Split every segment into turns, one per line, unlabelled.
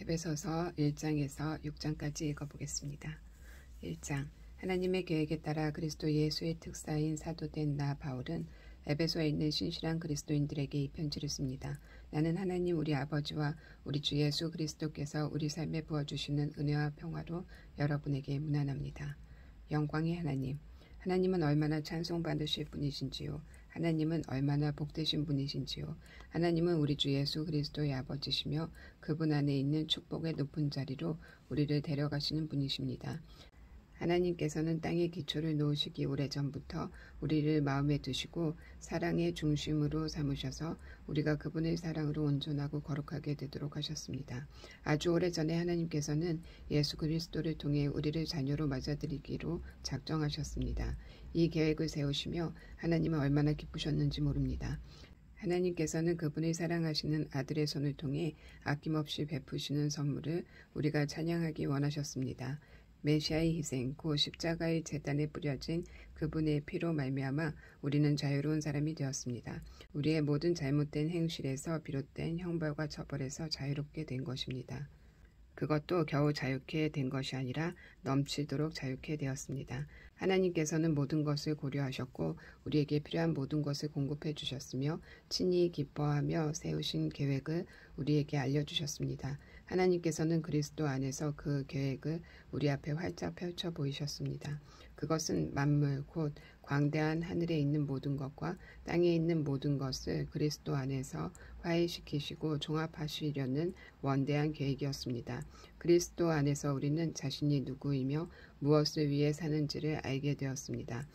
에베소서 1장에서 6장까지 읽어보겠습니다. 1장. 하나님의 계획에 따라 그리스도 예수의 특사인 사도된 나 바울은 에베소에 있는 신실한 그리스도인들에게 이 편지를 씁니다. 나는 하나님 우리 아버지와 우리 주 예수 그리스도께서 우리 삶에 부어주시는 은혜와 평화로 여러분에게 문안합니다. 영광의 하나님. 하나님은 얼마나 찬송받으실 분이신지요. 하나님은 얼마나 복되신 분이신지요. 하나님은 우리 주 예수 그리스도의 아버지시며 그분 안에 있는 축복의 높은 자리로 우리를 데려가시는 분이십니다. 하나님께서는 땅의 기초를 놓으시기 오래전부터 우리를 마음에 두시고 사랑의 중심으로 삼으셔서 우리가 그분의 사랑으로 온전하고 거룩하게 되도록 하셨습니다. 아주 오래전에 하나님께서는 예수 그리스도를 통해 우리를 자녀로 맞아들이기로 작정하셨습니다. 이 계획을 세우시며 하나님은 얼마나 기쁘셨는지 모릅니다. 하나님께서는 그분이 사랑하시는 아들의 손을 통해 아낌없이 베푸시는 선물을 우리가 찬양하기 원하셨습니다. 메시아의 희생, 곧 십자가의 제단에 뿌려진 그분의 피로 말미암아 우리는 자유로운 사람이 되었습니다. 우리의 모든 잘못된 행실에서 비롯된 형벌과 처벌에서 자유롭게 된 것입니다. 그것도 겨우 자유케 된 것이 아니라 넘치도록 자유케 되었습니다. 하나님께서는 모든 것을 고려하셨고 우리에게 필요한 모든 것을 공급해 주셨으며 친히 기뻐하며 세우신 계획을 우리에게 알려주셨습니다. 하나님께서는 그리스도 안에서 그 계획을 우리 앞에 활짝 펼쳐 보이셨습니다. 그것은 만물 곧 광대한 하늘에 있는 모든 것과 땅에 있는 모든 것을 그리스도 안에서 화해시키시고 종합하시려는 원대한 계획이었습니다. 그리스도 안에서 우리는 자신이 누구이며 무엇을 위해 사는지를 알게 되었습니다.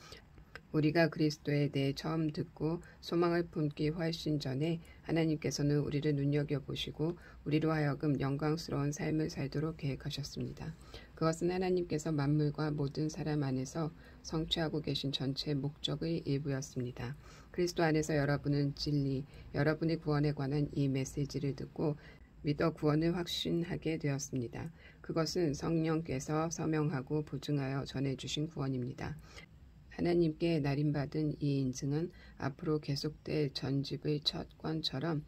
우리가 그리스도에 대해 처음 듣고 소망을 품기 훨씬 전에 하나님께서는 우리를 눈여겨보시고 우리로 하여금 영광스러운 삶을 살도록 계획하셨습니다. 그것은 하나님께서 만물과 모든 사람 안에서 성취하고 계신 전체 목적의 일부였습니다. 그리스도 안에서 여러분은 진리, 여러분의 구원에 관한 이 메시지를 듣고 믿어 구원을 확신하게 되었습니다. 그것은 성령께서 서명하고 보증하여 전해주신 구원입니다. 하나님께 날인받은 이 인증은 앞으로 계속될 전집의 첫 권처럼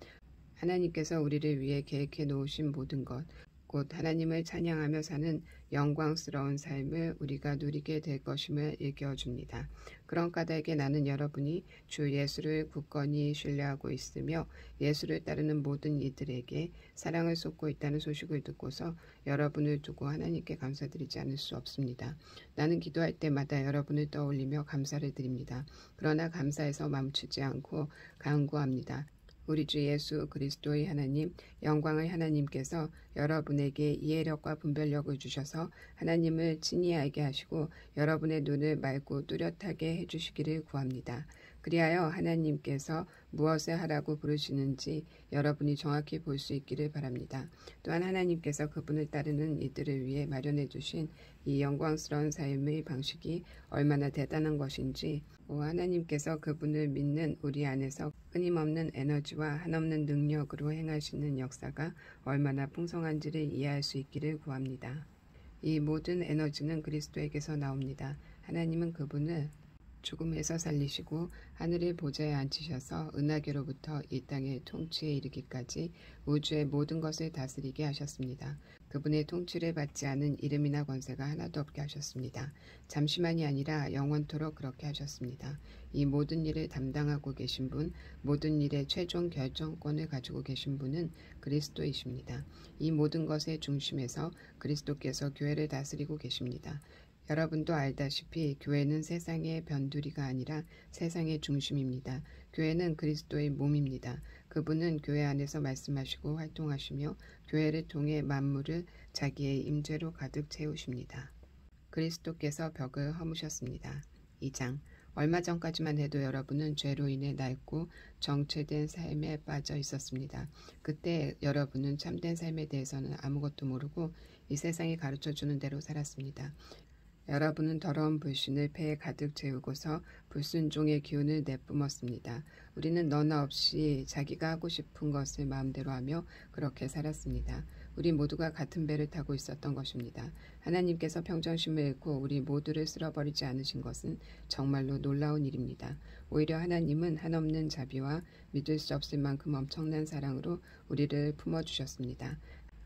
하나님께서 우리를 위해 계획해 놓으신 모든 것, 곧 하나님을 찬양하며 사는 영광스러운 삶을 우리가 누리게 될 것임을 일깨워줍니다. 그런 까닭에 나는 여러분이 주 예수를 굳건히 신뢰하고 있으며 예수를 따르는 모든 이들에게 사랑을 쏟고 있다는 소식을 듣고서 여러분을 두고 하나님께 감사드리지 않을 수 없습니다. 나는 기도할 때마다 여러분을 떠올리며 감사를 드립니다. 그러나 감사에서 멈추지 않고 간구합니다. 우리 주 예수 그리스도의 하나님, 영광의 하나님께서 여러분에게 이해력과 분별력을 주셔서 하나님을 친히 알게 하시고 여러분의 눈을 맑고 뚜렷하게 해주시기를 구합니다. 그리하여 하나님께서 무엇을 하라고 부르시는지 여러분이 정확히 볼 수 있기를 바랍니다. 또한 하나님께서 그분을 따르는 이들을 위해 마련해 주신 이 영광스러운 삶의 방식이 얼마나 대단한 것인지, 하나님께서 그분을 믿는 우리 안에서 끊임없는 에너지와 한없는 능력으로 행하시는 역사가 얼마나 풍성한지를 이해할 수 있기를 구합니다. 이 모든 에너지는 그리스도에게서 나옵니다. 하나님은 그분을 죽음에서 살리시고 하늘의 보좌에 앉히셔서 은하계로부터 이 땅의 통치에 이르기까지 우주의 모든 것을 다스리게 하셨습니다. 그분의 통치를 받지 않은 이름이나 권세가 하나도 없게 하셨습니다. 잠시만이 아니라 영원토록 그렇게 하셨습니다. 이 모든 일을 담당하고 계신 분, 모든 일의 최종 결정권을 가지고 계신 분은 그리스도이십니다. 이 모든 것의 중심에서 그리스도께서 교회를 다스리고 계십니다. 여러분도 알다시피 교회는 세상의 변두리가 아니라 세상의 중심입니다. 교회는 그리스도의 몸입니다. 그분은 교회 안에서 말씀하시고 활동하시며 교회를 통해 만물을 자기의 임재로 가득 채우십니다. 그리스도께서 벽을 허무셨습니다. 2장. 얼마 전까지만 해도 여러분은 죄로 인해 낡고 정체된 삶에 빠져 있었습니다. 그때 여러분은 참된 삶에 대해서는 아무것도 모르고 이 세상이 가르쳐주는 대로 살았습니다. 여러분은 더러운 불신을 폐에 가득 채우고서 불순종의 기운을 내뿜었습니다. 우리는 너나 없이 자기가 하고 싶은 것을 마음대로 하며 그렇게 살았습니다. 우리 모두가 같은 배를 타고 있었던 것입니다. 하나님께서 평정심을 잃고 우리 모두를 쓸어버리지 않으신 것은 정말로 놀라운 일입니다. 오히려 하나님은 한없는 자비와 믿을 수 없을 만큼 엄청난 사랑으로 우리를 품어주셨습니다.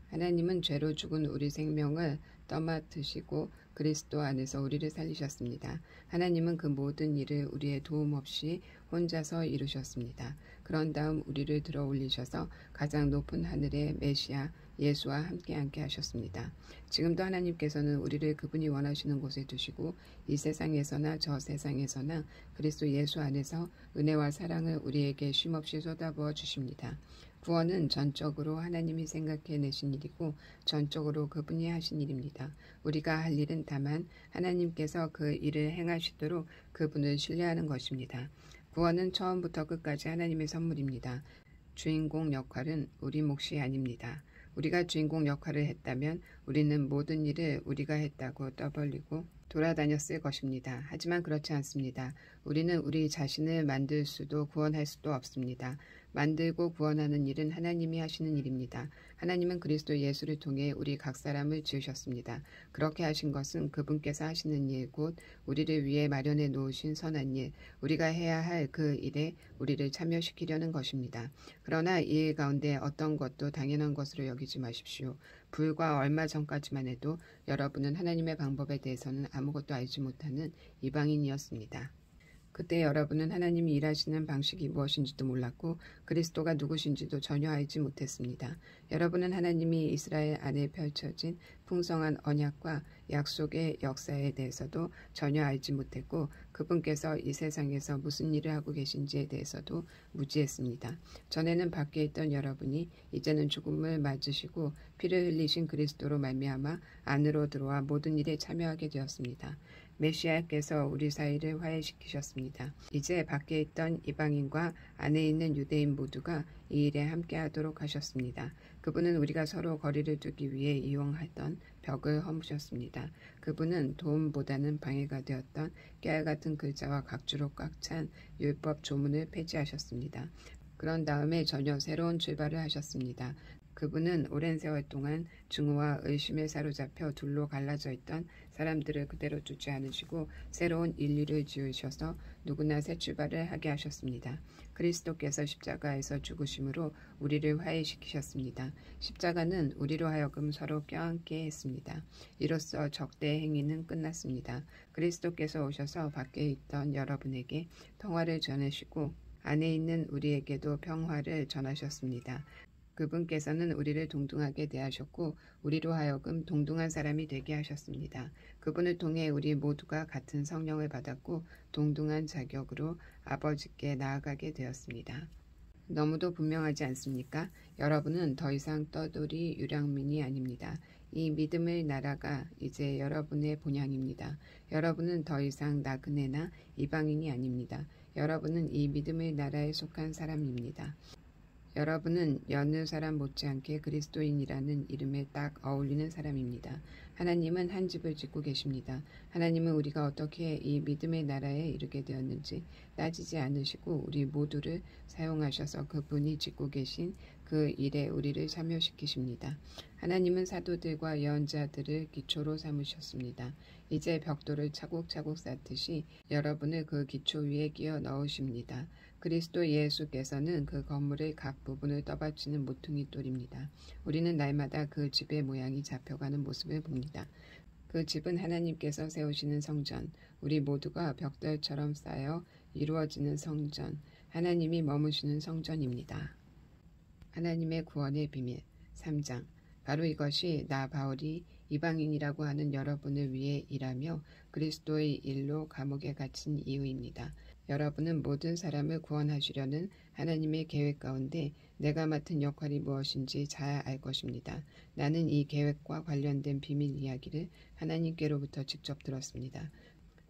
하나님은 죄로 죽은 우리 생명을 떠맡으시고 그리스도 안에서 우리를 살리셨습니다. 하나님은 그 모든 일을 우리의 도움 없이 혼자서 이루셨습니다. 그런 다음 우리를 들어 올리셔서 가장 높은 하늘의 메시아 예수와 함께 앉게 하셨습니다. 지금도 하나님께서는 우리를 그분이 원하시는 곳에 두시고 이 세상에서나 저 세상에서나 그리스도 예수 안에서 은혜와 사랑을 우리에게 쉼없이 쏟아부어 주십니다. 구원은 전적으로 하나님이 생각해내신 일이고 전적으로 그분이 하신 일입니다. 우리가 할 일은 다만 하나님께서 그 일을 행하시도록 그분을 신뢰하는 것입니다. 구원은 처음부터 끝까지 하나님의 선물입니다. 주인공 역할은 우리 몫이 아닙니다. 우리가 주인공 역할을 했다면 우리는 모든 일을 우리가 했다고 떠벌리고 돌아다녔을 것입니다. 하지만 그렇지 않습니다. 우리는 우리 자신을 만들 수도 구원할 수도 없습니다. 만들고 구원하는 일은 하나님이 하시는 일입니다. 하나님은 그리스도 예수를 통해 우리 각 사람을 지으셨습니다. 그렇게 하신 것은 그분께서 하시는 일, 곧 우리를 위해 마련해 놓으신 선한 일, 우리가 해야 할 그 일에 우리를 참여시키려는 것입니다. 그러나 이 일 가운데 어떤 것도 당연한 것으로 여기지 마십시오. 불과 얼마 전까지만 해도 여러분은 하나님의 방법에 대해서는 아무것도 알지 못하는 이방인이었습니다. 그때 여러분은 하나님이 일하시는 방식이 무엇인지도 몰랐고 그리스도가 누구신지도 전혀 알지 못했습니다. 여러분은 하나님이 이스라엘 안에 펼쳐진 풍성한 언약과 약속의 역사에 대해서도 전혀 알지 못했고 그분께서 이 세상에서 무슨 일을 하고 계신지에 대해서도 무지했습니다. 전에는 밖에 있던 여러분이 이제는 죽음을 맞으시고 피를 흘리신 그리스도로 말미암아 안으로 들어와 모든 일에 참여하게 되었습니다. 메시아께서 우리 사이를 화해시키셨습니다. 이제 밖에 있던 이방인과 안에 있는 유대인 모두가 이 일에 함께하도록 하셨습니다. 그분은 우리가 서로 거리를 두기 위해 이용하던 벽을 허무셨습니다. 그분은 도움보다는 방해가 되었던 깨알같은 글자와 각주로 꽉 찬 율법 조문을 폐지하셨습니다. 그런 다음에 전혀 새로운 출발을 하셨습니다. 그분은 오랜 세월 동안 증오와 의심에 사로잡혀 둘로 갈라져 있던 사람들을 그대로 두지 않으시고 새로운 인류를 지으셔서 누구나 새 출발을 하게 하셨습니다. 그리스도께서 십자가에서 죽으심으로 우리를 화해시키셨습니다. 십자가는 우리로 하여금 서로 껴안게 했습니다. 이로써 적대의 행위는 끝났습니다. 그리스도께서 오셔서 밖에 있던 여러분에게 평화를 전하시고 안에 있는 우리에게도 평화를 전하셨습니다. 그분께서는 우리를 동등하게 대하셨고 우리로 하여금 동등한 사람이 되게 하셨습니다. 그분을 통해 우리 모두가 같은 성령을 받았고 동등한 자격으로 아버지께 나아가게 되었습니다. 너무도 분명하지 않습니까? 여러분은 더 이상 떠돌이 유랑민이 아닙니다. 이 믿음의 나라가 이제 여러분의 본향입니다. 여러분은 더 이상 나그네나 이방인이 아닙니다. 여러분은 이 믿음의 나라에 속한 사람입니다. 여러분은 여느 사람 못지않게 그리스도인이라는 이름에 딱 어울리는 사람입니다. 하나님은 한 집을 짓고 계십니다. 하나님은 우리가 어떻게 이 믿음의 나라에 이르게 되었는지 따지지 않으시고 우리 모두를 사용하셔서 그분이 짓고 계신 그 일에 우리를 참여시키십니다. 하나님은 사도들과 예언자들을 기초로 삼으셨습니다. 이제 벽돌을 차곡차곡 쌓듯이 여러분을 그 기초 위에 끼워 넣으십니다. 그리스도 예수께서는 그 건물의 각 부분을 떠받치는 모퉁이 돌입니다. 우리는 날마다 그 집의 모양이 잡혀가는 모습을 봅니다. 그 집은 하나님께서 세우시는 성전, 우리 모두가 벽돌처럼 쌓여 이루어지는 성전, 하나님이 머무시는 성전입니다. 하나님의 구원의 비밀 3장. 바로 이것이 나 바울이 이방인이라고 하는 여러분을 위해 일하며 그리스도의 일로 감옥에 갇힌 이유입니다. 여러분은 모든 사람을 구원하시려는 하나님의 계획 가운데 내가 맡은 역할이 무엇인지 잘 알 것입니다. 나는 이 계획과 관련된 비밀 이야기를 하나님께로부터 직접 들었습니다.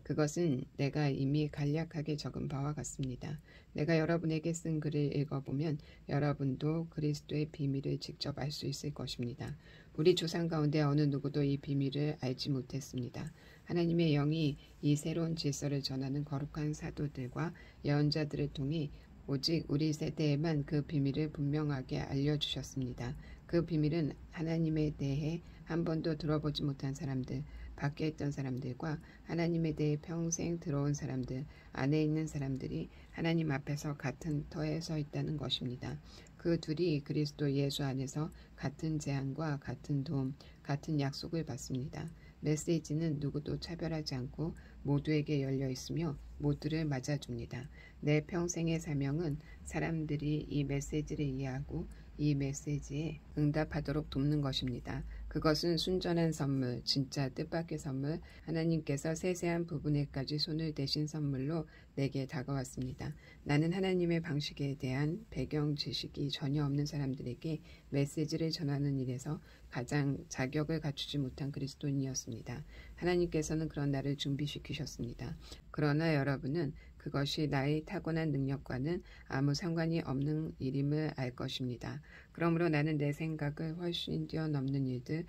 그것은 내가 이미 간략하게 적은 바와 같습니다. 내가 여러분에게 쓴 글을 읽어보면 여러분도 그리스도의 비밀을 직접 알 수 있을 것입니다. 우리 조상 가운데 어느 누구도 이 비밀을 알지 못했습니다. 하나님의 영이 이 새로운 질서를 전하는 거룩한 사도들과 예언자들을 통해 오직 우리 세대에만 그 비밀을 분명하게 알려주셨습니다. 그 비밀은 하나님에 대해 한 번도 들어보지 못한 사람들, 밖에 있던 사람들과 하나님에 대해 평생 들어온 사람들, 안에 있는 사람들이 하나님 앞에서 같은 터에 서 있다는 것입니다. 그 둘이 그리스도 예수 안에서 같은 제안과 같은 도움, 같은 약속을 받습니다. 메시지는 누구도 차별하지 않고 모두에게 열려 있으며 모두를 맞아줍니다. 내 평생의 사명은 사람들이 이 메시지를 이해하고 이 메시지에 응답하도록 돕는 것입니다. 그것은 순전한 선물, 진짜 뜻밖의 선물, 하나님께서 세세한 부분에까지 손을 대신 선물로 내게 다가왔습니다. 나는 하나님의 방식에 대한 배경 지식이 전혀 없는 사람들에게 메시지를 전하는 일에서 가장 자격을 갖추지 못한 그리스도인이었습니다. 하나님께서는 그런 나를 준비시키셨습니다. 그러나 여러분은 그것이 나의 타고난 능력과는 아무 상관이 없는 일임을 알 것입니다. 그러므로 나는 내 생각을 훨씬 뛰어넘는 일들,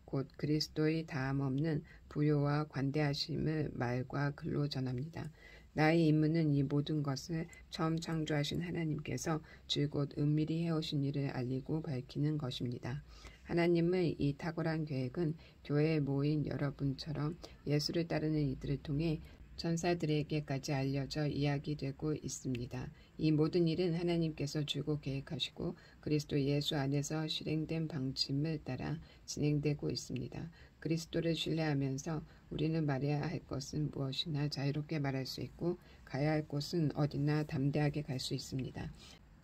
곧 그리스도의 다함없는 부요와 관대하심을 말과 글로 전합니다. 나의 임무는 이 모든 것을 처음 창조하신 하나님께서 줄곧 은밀히 해오신 일을 알리고 밝히는 것입니다. 하나님의 이 탁월한 계획은 교회에 모인 여러분처럼 예수를 따르는 이들을 통해 천사들에게까지 알려져 이야기되고 있습니다. 이 모든 일은 하나님께서 줄곧 계획하시고 그리스도 예수 안에서 실행된 방침을 따라 진행되고 있습니다. 그리스도를 신뢰하면서 우리는 말해야 할 것은 무엇이나 자유롭게 말할 수 있고 가야 할 곳은 어디나 담대하게 갈 수 있습니다.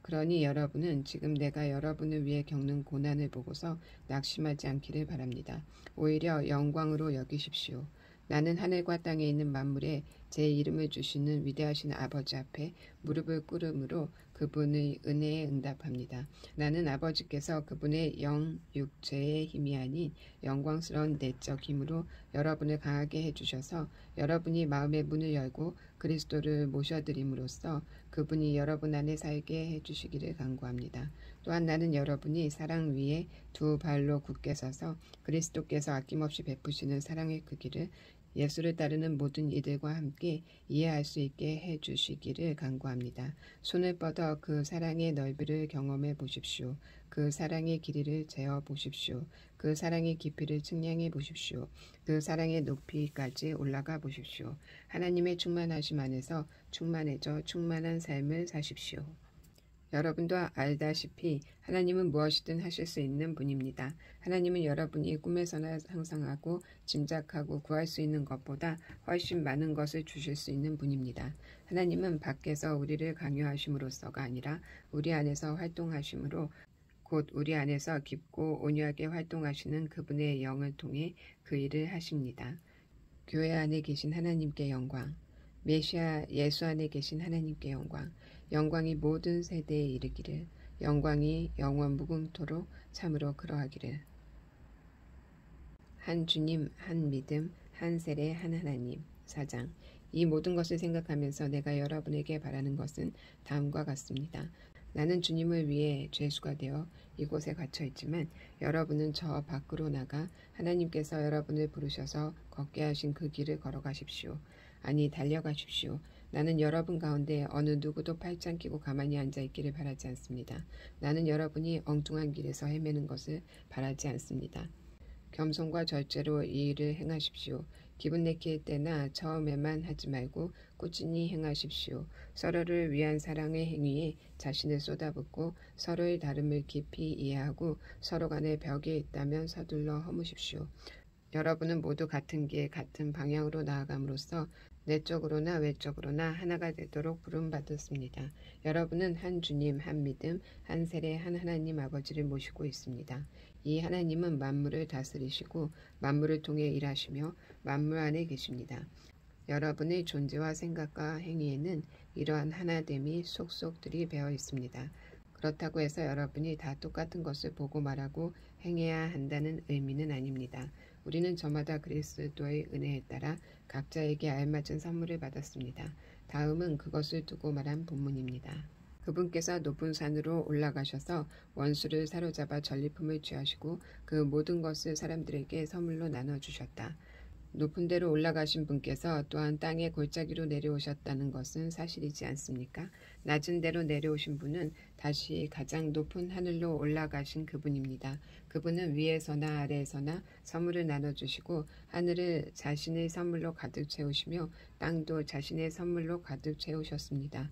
그러니 여러분은 지금 내가 여러분을 위해 겪는 고난을 보고서 낙심하지 않기를 바랍니다. 오히려 영광으로 여기십시오. 나는 하늘과 땅에 있는 만물에 제 이름을 주시는 위대하신 아버지 앞에 무릎을 꿇음으로 그분의 은혜에 응답합니다. 나는 아버지께서 그분의 영, 육체의 힘이 아닌 영광스러운 내적 힘으로 여러분을 강하게 해주셔서 여러분이 마음의 문을 열고 그리스도를 모셔드림으로써 그분이 여러분 안에 살게 해주시기를 간구합니다. 또한 나는 여러분이 사랑 위에 두 발로 굳게 서서 그리스도께서 아낌없이 베푸시는 사랑의 크기를 예수를 따르는 모든 이들과 함께 이해할 수 있게 해주시기를 간구합니다. 손을 뻗어 그 사랑의 넓이를 경험해 보십시오. 그 사랑의 길이를 재어 보십시오. 그 사랑의 깊이를 측량해 보십시오. 그 사랑의 높이까지 올라가 보십시오. 하나님의 충만하심 안에서 충만해져 충만한 삶을 사십시오. 여러분도 알다시피 하나님은 무엇이든 하실 수 있는 분입니다. 하나님은 여러분이 꿈에서나 상상하고 짐작하고 구할 수 있는 것보다 훨씬 많은 것을 주실 수 있는 분입니다. 하나님은 밖에서 우리를 강요하심으로써가 아니라 우리 안에서 활동하심으로 곧 우리 안에서 깊고 온유하게 활동하시는 그분의 영을 통해 그 일을 하십니다. 교회 안에 계신 하나님께 영광, 메시아 예수 안에 계신 하나님께 영광, 영광이 모든 세대에 이르기를, 영광이 영원 무궁토록 참으로 그러하기를. 한 주님, 한 믿음, 한 세례, 한 하나님. 4장. 이 모든 것을 생각하면서 내가 여러분에게 바라는 것은 다음과 같습니다. 나는 주님을 위해 죄수가 되어 이곳에 갇혀 있지만 여러분은 저 밖으로 나가 하나님께서 여러분을 부르셔서 걷게 하신 그 길을 걸어가십시오. 아니 달려가십시오. 나는 여러분 가운데 어느 누구도 팔짱 끼고 가만히 앉아있기를 바라지 않습니다. 나는 여러분이 엉뚱한 길에서 헤매는 것을 바라지 않습니다. 겸손과 절제로 이 일을 행하십시오. 기분 내킬 때나 처음에만 하지 말고 꾸준히 행하십시오. 서로를 위한 사랑의 행위에 자신을 쏟아붓고 서로의 다름을 깊이 이해하고 서로 간에 벽이 있다면 서둘러 허무십시오. 여러분은 모두 같은 길, 같은 방향으로 나아감으로써 내적으로나 외적으로나 하나가 되도록 부름받았습니다. 여러분은 한 주님, 한 믿음, 한 세례, 한 하나님 아버지를 모시고 있습니다. 이 하나님은 만물을 다스리시고 만물을 통해 일하시며 만물 안에 계십니다. 여러분의 존재와 생각과 행위에는 이러한 하나됨이 속속들이 배어 있습니다. 그렇다고 해서 여러분이 다 똑같은 것을 보고 말하고 행해야 한다는 의미는 아닙니다. 우리는 저마다 그리스도의 은혜에 따라 각자에게 알맞은 선물을 받았습니다. 다음은 그것을 두고 말한 본문입니다. 그분께서 높은 산으로 올라가셔서 원수를 사로잡아 전리품을 취하시고 그 모든 것을 사람들에게 선물로 나눠주셨다. 높은 데로 올라가신 분께서 또한 땅의 골짜기로 내려오셨다는 것은 사실이지 않습니까? 낮은 데로 내려오신 분은 다시 가장 높은 하늘로 올라가신 그분입니다. 그분은 위에서나 아래에서나 선물을 나눠주시고 하늘을 자신의 선물로 가득 채우시며 땅도 자신의 선물로 가득 채우셨습니다.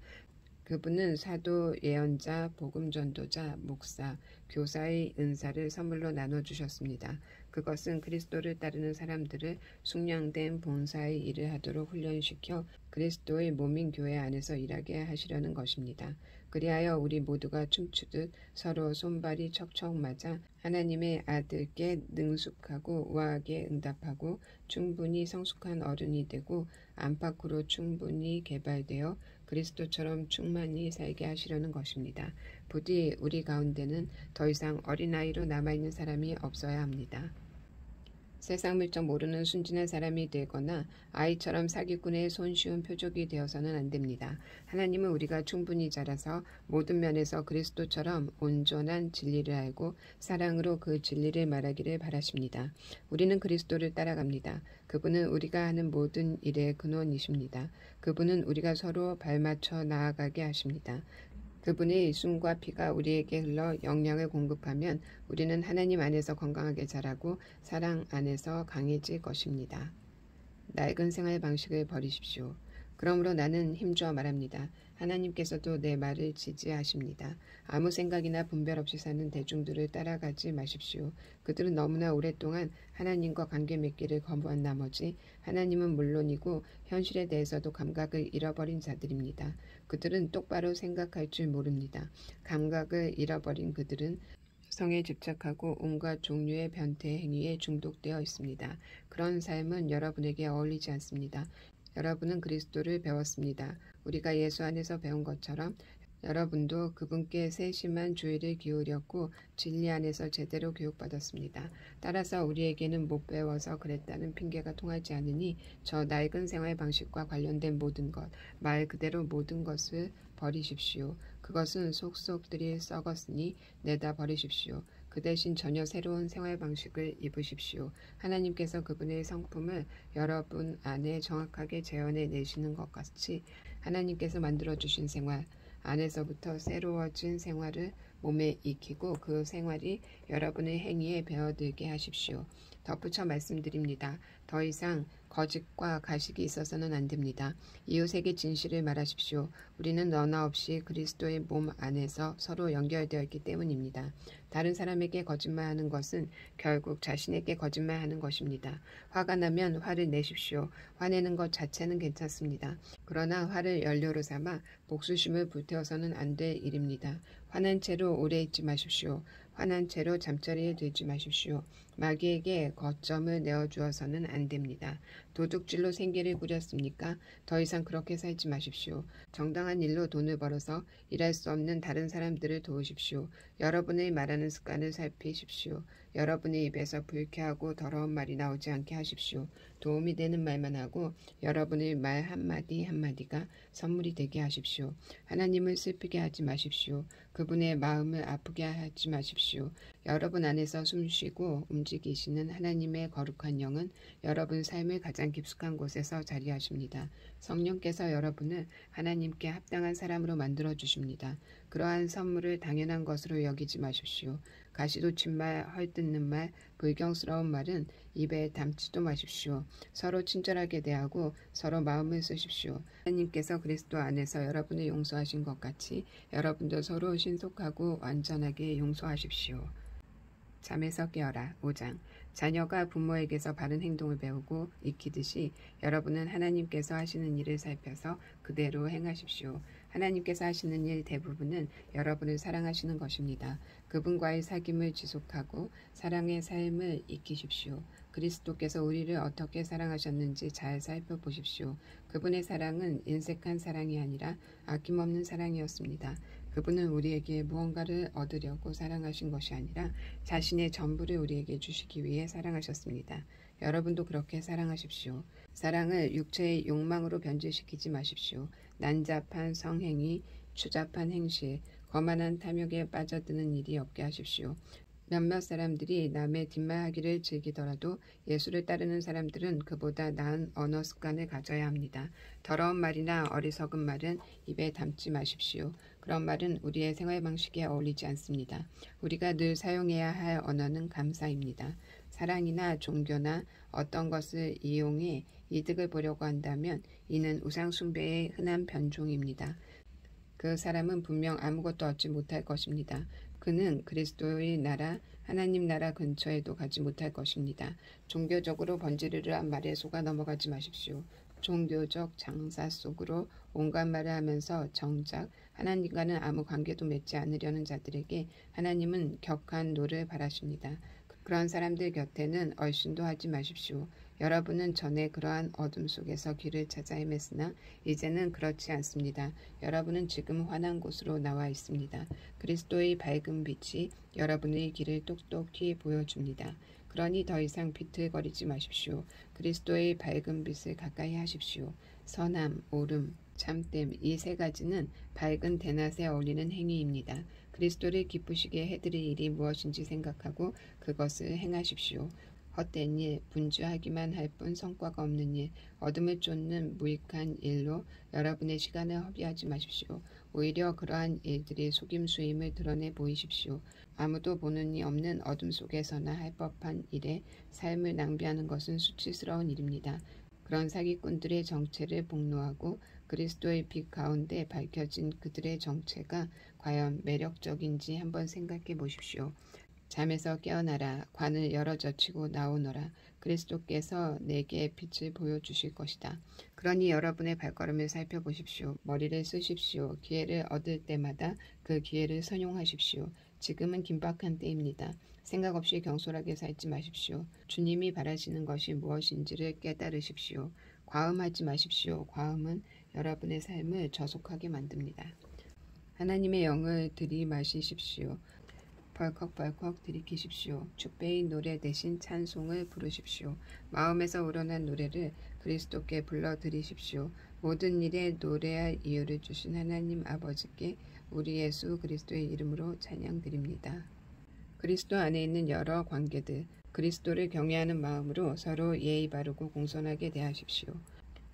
그분은 사도, 예언자, 복음전도자, 목사, 교사의 은사를 선물로 나눠주셨습니다. 그것은 그리스도를 따르는 사람들을 숙련된 봉사의 일을 하도록 훈련시켜 그리스도의 몸인 교회 안에서 일하게 하시려는 것입니다. 그리하여 우리 모두가 춤추듯 서로 손발이 척척 맞아 하나님의 아들께 능숙하고 우아하게 응답하고 충분히 성숙한 어른이 되고 안팎으로 충분히 개발되어 그리스도처럼 충만히 살게 하시려는 것입니다. 부디 우리 가운데는 더 이상 어린아이로 남아있는 사람이 없어야 합니다. 세상 물정 모르는 순진한 사람이 되거나 아이처럼 사기꾼의 손쉬운 표적이 되어서는 안 됩니다. 하나님은 우리가 충분히 자라서 모든 면에서 그리스도처럼 온전한 진리를 알고 사랑으로 그 진리를 말하기를 바라십니다. 우리는 그리스도를 따라갑니다. 그분은 우리가 하는 모든 일의 근원이십니다. 그분은 우리가 서로 발맞춰 나아가게 하십니다. 그분의 숨과 피가 우리에게 흘러 영양을 공급하면 우리는 하나님 안에서 건강하게 자라고 사랑 안에서 강해질 것입니다. 낡은 생활 방식을 버리십시오. 그러므로 나는 힘주어 말합니다. 하나님께서도 내 말을 지지하십니다. 아무 생각이나 분별 없이 사는 대중들을 따라가지 마십시오. 그들은 너무나 오랫동안 하나님과 관계 맺기를 거부한 나머지 하나님은 물론이고 현실에 대해서도 감각을 잃어버린 자들입니다. 그들은 똑바로 생각할 줄 모릅니다. 감각을 잃어버린 그들은 성에 집착하고 온갖 종류의 변태 행위에 중독되어 있습니다. 그런 삶은 여러분에게 어울리지 않습니다. 여러분은 그리스도를 배웠습니다. 우리가 예수 안에서 배운 것처럼 여러분도 그분께 세심한 주의를 기울였고 진리 안에서 제대로 교육받았습니다. 따라서 우리에게는 못 배워서 그랬다는 핑계가 통하지 않으니 저 낡은 생활 방식과 관련된 모든 것, 말 그대로 모든 것을 버리십시오. 그것은 속속들이 썩었으니 내다 버리십시오. 그 대신 전혀 새로운 생활 방식을 입으십시오. 하나님께서 그분의 성품을 여러분 안에 정확하게 재현해 내시는 것 같이 하나님께서 만들어주신 생활 안에서부터 새로워진 생활을 몸에 익히고 그 생활이 여러분의 행위에 배어들게 하십시오. 덧붙여 말씀드립니다. 더 이상 거짓과 가식이 있어서는 안 됩니다. 이웃에게 진실을 말하십시오. 우리는 너나 없이 그리스도의 몸 안에서 서로 연결되어 있기 때문입니다. 다른 사람에게 거짓말하는 것은 결국 자신에게 거짓말하는 것입니다. 화가 나면 화를 내십시오. 화내는 것 자체는 괜찮습니다. 그러나 화를 연료로 삼아 복수심을 불태워서는 안 될 일입니다. 화난 채로 오래 있지 마십시오. 화난 채로 잠자리에 들지 마십시오. 마귀에게 거점을 내어주어서는 안 됩니다. 도둑질로 생계를 꾸렸습니까? 더 이상 그렇게 살지 마십시오. 정당한 일로 돈을 벌어서 일할 수 없는 다른 사람들을 도우십시오. 여러분의 말하는 습관을 살피십시오. 여러분의 입에서 불쾌하고 더러운 말이 나오지 않게 하십시오. 도움이 되는 말만 하고 여러분의 말 한마디 한마디가 선물이 되게 하십시오. 하나님을 슬프게 하지 마십시오. 그분의 마음을 아프게 하지 마십시오. 여러분 안에서 숨쉬고 움직이시는 하나님의 거룩한 영은 여러분 삶의 가장 깊숙한 곳에서 자리하십니다. 성령께서 여러분을 하나님께 합당한 사람으로 만들어 주십니다. 그러한 선물을 당연한 것으로 여기지 마십시오. 가시돋친 말, 헐뜯는 말, 불경스러운 말은 입에 담지도 마십시오. 서로 친절하게 대하고 서로 마음을 쓰십시오. 하나님께서 그리스도 안에서 여러분을 용서하신 것 같이 여러분도 서로 신속하고 완전하게 용서하십시오. 잠에서 깨어라. 5장. 자녀가 부모에게서 바른 행동을 배우고 익히듯이 여러분은 하나님께서 하시는 일을 살펴서 그대로 행하십시오. 하나님께서 하시는 일 대부분은 여러분을 사랑하시는 것입니다. 그분과의 사귐을 지속하고 사랑의 삶을 익히십시오. 그리스도께서 우리를 어떻게 사랑하셨는지 잘 살펴보십시오. 그분의 사랑은 인색한 사랑이 아니라 아낌없는 사랑이었습니다. 그분은 우리에게 무언가를 얻으려고 사랑하신 것이 아니라 자신의 전부를 우리에게 주시기 위해 사랑하셨습니다. 여러분도 그렇게 사랑하십시오. 사랑을 육체의 욕망으로 변질시키지 마십시오. 난잡한 성행위, 추잡한 행실, 거만한 탐욕에 빠져드는 일이 없게 하십시오. 몇몇 사람들이 남의 뒷말하기를 즐기더라도 예수를 따르는 사람들은 그보다 나은 언어 습관을 가져야 합니다. 더러운 말이나 어리석은 말은 입에 담지 마십시오. 그런 말은 우리의 생활 방식에 어울리지 않습니다. 우리가 늘 사용해야 할 언어는 감사입니다. 사랑이나 종교나 어떤 것을 이용해 이득을 보려고 한다면 이는 우상 숭배의 흔한 변종입니다. 그 사람은 분명 아무것도 얻지 못할 것입니다. 그는 그리스도의 나라, 하나님 나라 근처에도 가지 못할 것입니다. 종교적으로 번지르르한 말에 속아 넘어가지 마십시오. 종교적 장사 속으로 온갖 말을 하면서 정작 하나님과는 아무 관계도 맺지 않으려는 자들에게 하나님은 격한 노를 바라십니다. 그런 사람들 곁에는 얼씬도 하지 마십시오. 여러분은 전에 그러한 어둠 속에서 길을 찾아 헤맸으나 이제는 그렇지 않습니다. 여러분은 지금 환한 곳으로 나와 있습니다. 그리스도의 밝은 빛이 여러분의 길을 똑똑히 보여줍니다. 그러니 더 이상 비틀거리지 마십시오. 그리스도의 밝은 빛을 가까이 하십시오. 선함, 옳음, 참됨 이 세 가지는 밝은 대낮에 어울리는 행위입니다. 그리스도를 기쁘시게 해드릴 일이 무엇인지 생각하고 그것을 행하십시오. 헛된 일, 분주하기만 할 뿐 성과가 없는 일, 어둠을 쫓는 무익한 일로 여러분의 시간을 허비하지 마십시오. 오히려 그러한 일들이 속임수임을 드러내 보이십시오. 아무도 보는 이 없는 어둠 속에서나 할 법한 일에 삶을 낭비하는 것은 수치스러운 일입니다. 그런 사기꾼들의 정체를 폭로하고 그리스도의 빛 가운데 밝혀진 그들의 정체가 과연 매력적인지 한번 생각해 보십시오. 잠에서 깨어나라. 관을 열어 젖히고 나오너라. 그리스도께서 내게 빛을 보여주실 것이다. 그러니 여러분의 발걸음을 살펴보십시오. 머리를 쓰십시오. 기회를 얻을 때마다 그 기회를 선용하십시오. 지금은 긴박한 때입니다. 생각 없이 경솔하게 살지 마십시오. 주님이 바라시는 것이 무엇인지를 깨달으십시오. 과음하지 마십시오. 과음은 여러분의 삶을 저속하게 만듭니다. 하나님의 영을 들이마시십시오. 벌컥벌컥 들이키십시오. 축배의 노래 대신 찬송을 부르십시오. 마음에서 우러난 노래를 그리스도께 불러드리십시오. 모든 일에 노래할 이유를 주신 하나님 아버지께 우리 예수 그리스도의 이름으로 찬양드립니다. 그리스도 안에 있는 여러 관계들, 그리스도를 경외하는 마음으로 서로 예의 바르고 공손하게 대하십시오.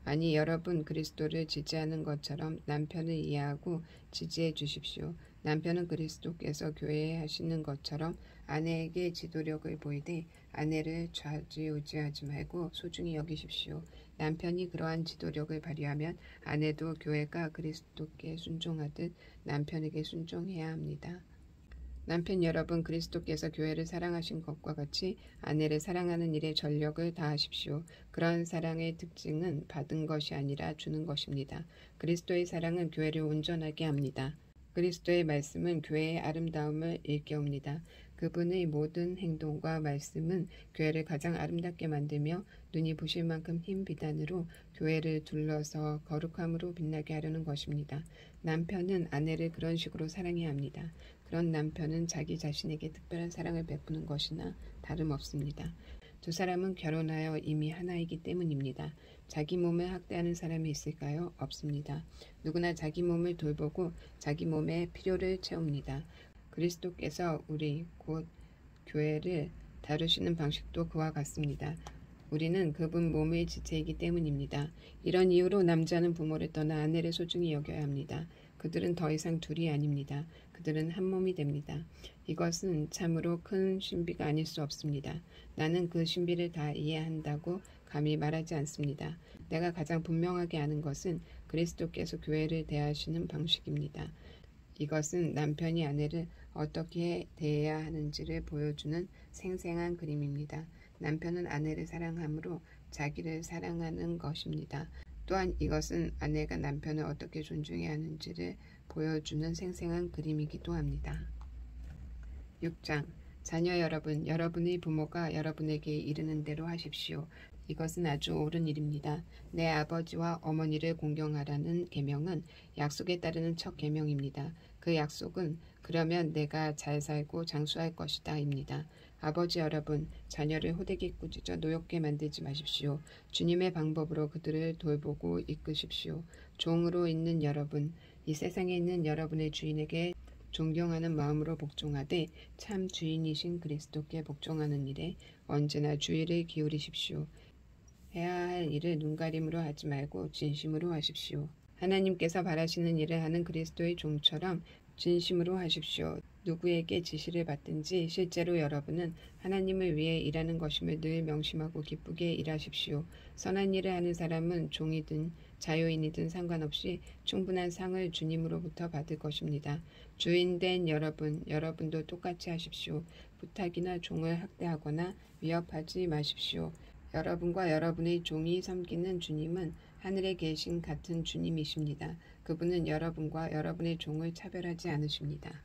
아니 여러분 그리스도를 지지하는 것처럼 남편을 이해하고 지지해 주십시오. 남편은 그리스도께서 교회에 하시는 것처럼 아내에게 지도력을 보이되 아내를 좌지우지하지 말고 소중히 여기십시오. 남편이 그러한 지도력을 발휘하면 아내도 교회가 그리스도께 순종하듯 남편에게 순종해야 합니다. 남편 여러분 그리스도께서 교회를 사랑하신 것과 같이 아내를 사랑하는 일에 전력을 다하십시오. 그러한 사랑의 특징은 받은 것이 아니라 주는 것입니다. 그리스도의 사랑은 교회를 온전하게 합니다. 그리스도의 말씀은 교회의 아름다움을 일깨웁니다. 그분의 모든 행동과 말씀은 교회를 가장 아름답게 만들며 눈이 부실 만큼 흰 비단으로 교회를 둘러서 거룩함으로 빛나게 하려는 것입니다. 남편은 아내를 그런 식으로 사랑해야 합니다. 그런 남편은 자기 자신에게 특별한 사랑을 베푸는 것이나 다름없습니다. 두 사람은 결혼하여 이미 하나이기 때문입니다. 자기 몸을 학대하는 사람이 있을까요? 없습니다. 누구나 자기 몸을 돌보고 자기 몸의 필요를 채웁니다. 그리스도께서 우리 곧 교회를 다루시는 방식도 그와 같습니다. 우리는 그분 몸의 지체이기 때문입니다. 이런 이유로 남자는 부모를 떠나 아내를 소중히 여겨야 합니다. 그들은 더 이상 둘이 아닙니다. 그들은 한 몸이 됩니다. 이것은 참으로 큰 신비가 아닐 수 없습니다. 나는 그 신비를 다 이해한다고 감히 말하지 않습니다. 내가 가장 분명하게 아는 것은 그리스도께서 교회를 대하시는 방식입니다. 이것은 남편이 아내를 어떻게 대해야 하는지를 보여주는 생생한 그림입니다. 남편은 아내를 사랑함으로 자기를 사랑하는 것입니다. 또한 이것은 아내가 남편을 어떻게 존중해야 하는지를 보여주는 생생한 그림이기도 합니다. 6장 자녀 여러분, 여러분의 부모가 여러분에게 이르는 대로 하십시오. 이것은 아주 옳은 일입니다. 내 아버지와 어머니를 공경하라는 계명은 약속에 따르는 첫 계명입니다. 그 약속은 그러면 내가 잘 살고 장수할 것이다 입니다. 아버지 여러분, 자녀를 호되게 꾸짖어 노엽게 만들지 마십시오. 주님의 방법으로 그들을 돌보고 이끄십시오. 종으로 있는 여러분, 이 세상에 있는 여러분의 주인에게 존경하는 마음으로 복종하되 참 주인이신 그리스도께 복종하는 일에 언제나 주의를 기울이십시오. 해야 할 일을 눈가림으로 하지 말고 진심으로 하십시오. 하나님께서 바라시는 일을 하는 그리스도의 종처럼 진심으로 하십시오. 누구에게 지시를 받든지 실제로 여러분은 하나님을 위해 일하는 것임을 늘 명심하고 기쁘게 일하십시오. 선한 일을 하는 사람은 종이든 자유인이든 상관없이 충분한 상을 주님으로부터 받을 것입니다. 주인된 여러분도 똑같이 하십시오. 부탁이나 종을 학대하거나 위협하지 마십시오. 여러분과 여러분의 종이 섬기는 주님은 하늘에 계신 같은 주님이십니다. 그분은 여러분과 여러분의 종을 차별하지 않으십니다.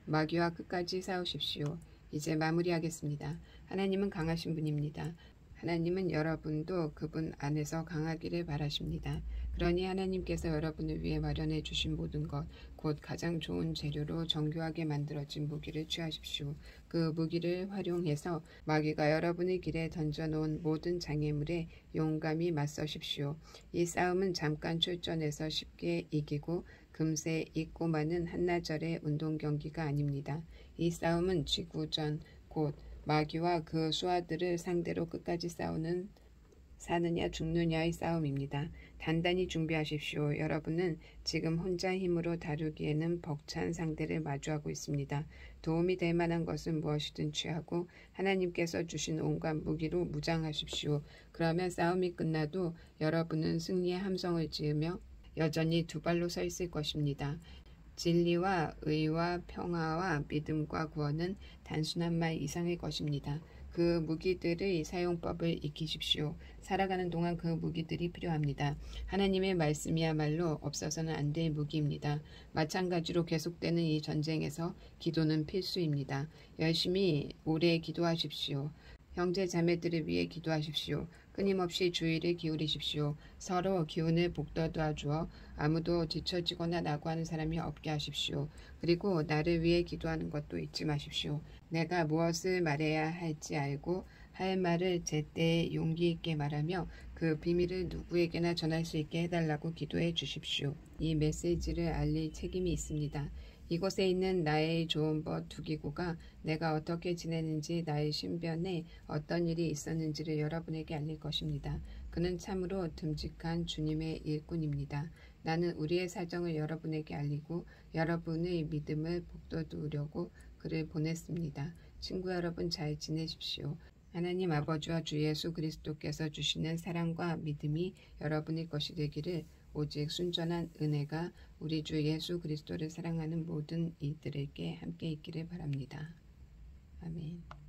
마귀와 끝까지 싸우십시오. 이제 마무리하겠습니다. 하나님은 강하신 분입니다. 하나님은 여러분도 그분 안에서 강하기를 바라십니다. 그러니 하나님께서 여러분을 위해 마련해 주신 모든 것, 곧 가장 좋은 재료로 정교하게 만들어진 무기를 취하십시오. 그 무기를 활용해서 마귀가 여러분의 길에 던져놓은 모든 장애물에 용감히 맞서십시오. 이 싸움은 잠깐 출전해서 쉽게 이기고 금세 잊고 마는 한나절의 운동 경기가 아닙니다. 이 싸움은 지구전, 곧 마귀와 그 수하들을 상대로 끝까지 싸우는 사느냐 죽느냐의 싸움입니다. 단단히 준비하십시오. 여러분은 지금 혼자 힘으로 다루기에는 벅찬 상대를 마주하고 있습니다. 도움이 될 만한 것은 무엇이든 취하고 하나님께서 주신 온갖 무기로 무장하십시오. 그러면 싸움이 끝나도 여러분은 승리의 함성을 지으며 여전히 두 발로 서 있을 것입니다. 진리와 의와 평화와 믿음과 구원은 단순한 말 이상의 것입니다. 그 무기들의 사용법을 익히십시오. 살아가는 동안 그 무기들이 필요합니다. 하나님의 말씀이야말로 없어서는 안 될 무기입니다. 마찬가지로 계속되는 이 전쟁에서 기도는 필수입니다. 열심히 오래 기도하십시오. 형제 자매들을 위해 기도하십시오. 끊임없이 주의를 기울이십시오. 서로 기운을 북돋아 주어 아무도 뒤처지거나 낙오하는 사람이 없게 하십시오. 그리고 나를 위해 기도하는 것도 잊지 마십시오. 내가 무엇을 말해야 할지 알고 할 말을 제때 용기 있게 말하며 그 비밀을 누구에게나 전할 수 있게 해달라고 기도해 주십시오. 이 메시지를 알릴 책임이 있습니다. 이곳에 있는 나의 조언버 두기구가 내가 어떻게 지내는지 나의 신변에 어떤 일이 있었는지를 여러분에게 알릴 것입니다. 그는 참으로 듬직한 주님의 일꾼입니다. 나는 우리의 사정을 여러분에게 알리고 여러분의 믿음을 북돋우려고 그를 보냈습니다. 친구 여러분 잘 지내십시오. 하나님 아버지와 주 예수 그리스도께서 주시는 사랑과 믿음이 여러분의 것이 되기를 오직 순전한 은혜가 우리 주 예수 그리스도를 사랑하는 모든 이들에게 함께 있기를 바랍니다. 아멘.